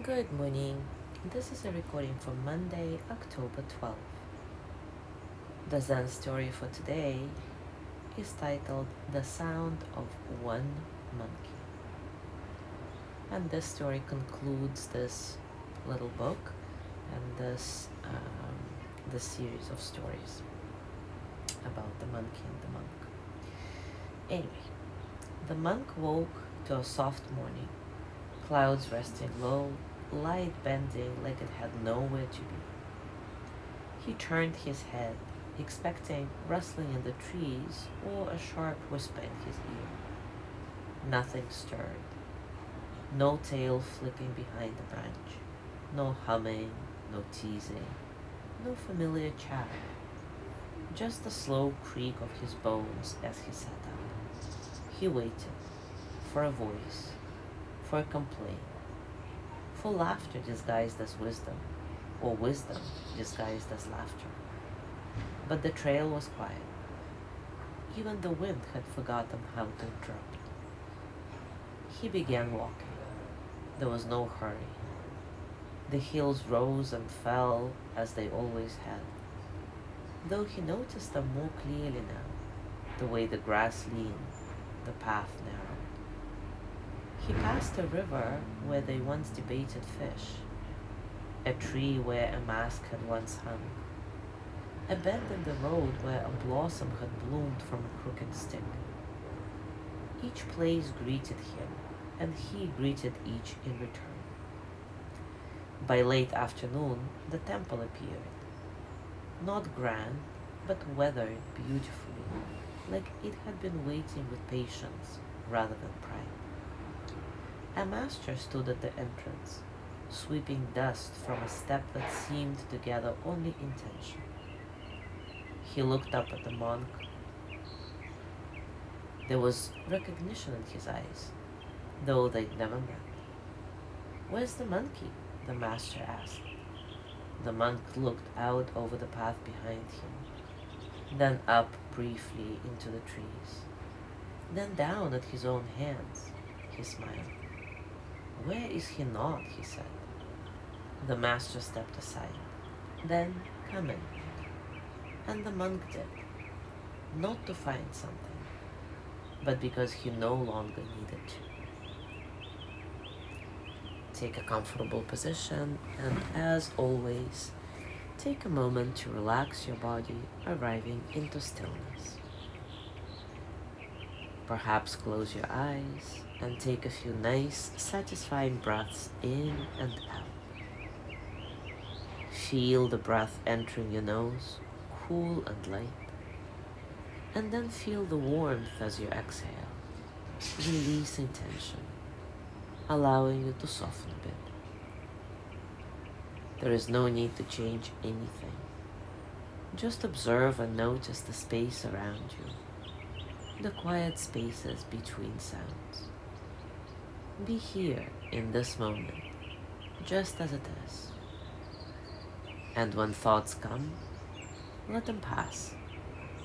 Good morning. This is a recording from Monday, October 12th. The Zen story for today is titled The Sound of One Monkey. And this story concludes this little book and this series of stories about the monkey and the monk. Anyway, the monk woke to a soft morning, clouds resting low, light bending like it had nowhere to be. He turned his head, expecting rustling in the trees or a sharp whisper in his ear. Nothing stirred. No tail flipping behind the branch. No humming, no teasing, no familiar chatter. Just the slow creak of his bones as he sat up. He waited for a voice, for a complaint, for laughter disguised as wisdom, or wisdom disguised as laughter. But the trail was quiet. Even the wind had forgotten how to interrupt. He began walking. There was no hurry. The hills rose and fell as they always had, though he noticed them more clearly now, the way the grass leaned, the path narrowed. He passed a river where they once debated fish, a tree where a mask had once hung, a bend in the road where a blossom had bloomed from a crooked stick. Each place greeted him, and he greeted each in return. By late afternoon, the temple appeared, not grand, but weathered beautifully, like it had been waiting with patience rather than pride. A master stood at the entrance, sweeping dust from a step that seemed to gather only intention. He looked up at the monk. There was recognition in his eyes, though they'd never met. "Where's the monkey?" the master asked. The monk looked out over the path behind him, then up briefly into the trees, then down at his own hands. He smiled. "Where is he not?" he said. The master stepped aside. "Then come in." And the monk did, not to find something, but because he no longer needed to. Take a comfortable position, and as always, take a moment to relax your body, arriving into stillness. Perhaps close your eyes and take a few nice, satisfying breaths in and out. Feel the breath entering your nose, cool and light, and then feel the warmth as you exhale, releasing tension, allowing you to soften a bit. There is no need to change anything. Just observe and notice the space around you, the quiet spaces between sounds. Be here in this moment, just as it is. And when thoughts come, let them pass,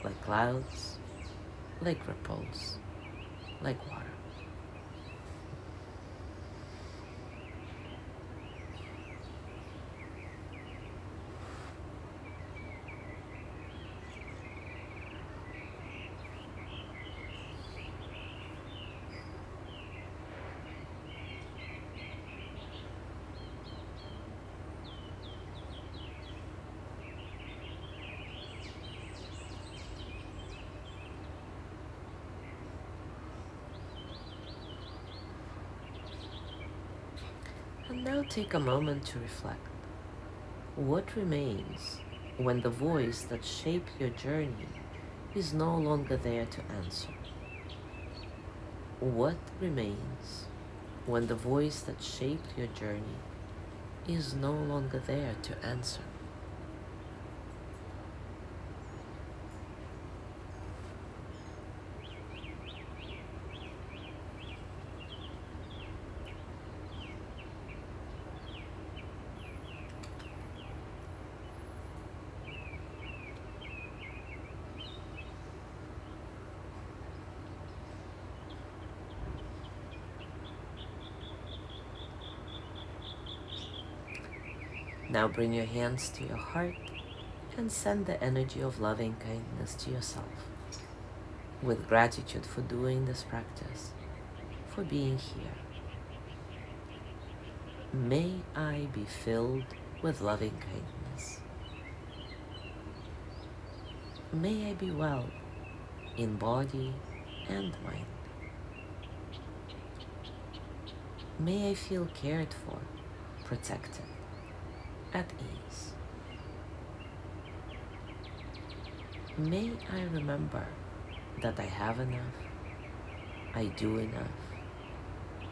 like clouds, like ripples, like water. And now take a moment to reflect. What remains when the voice that shaped your journey is no longer there to answer? What remains when the voice that shaped your journey is no longer there to answer? Now bring your hands to your heart and send the energy of loving kindness to yourself. With gratitude for doing this practice, for being here. May I be filled with loving kindness. May I be well in body and mind. May I feel cared for, protected, at ease. May I remember that I have enough, I do enough,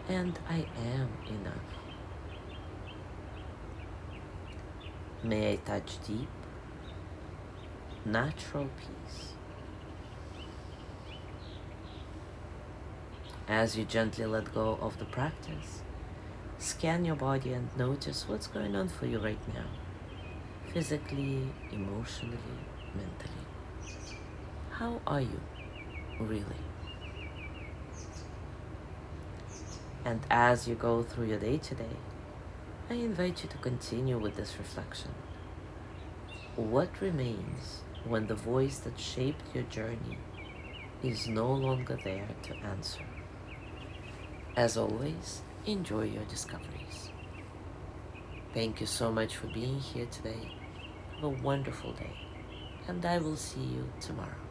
and I am enough. May I touch deep, natural peace. As you gently let go of the practice, scan your body and notice what's going on for you right now, physically, emotionally, mentally. How are you, really? And as you go through your day today, I invite you to continue with this reflection. What remains when the voice that shaped your journey is no longer there to answer? As always, enjoy your discoveries. Thank you so much for being here today. Have a wonderful day, and I will see you tomorrow.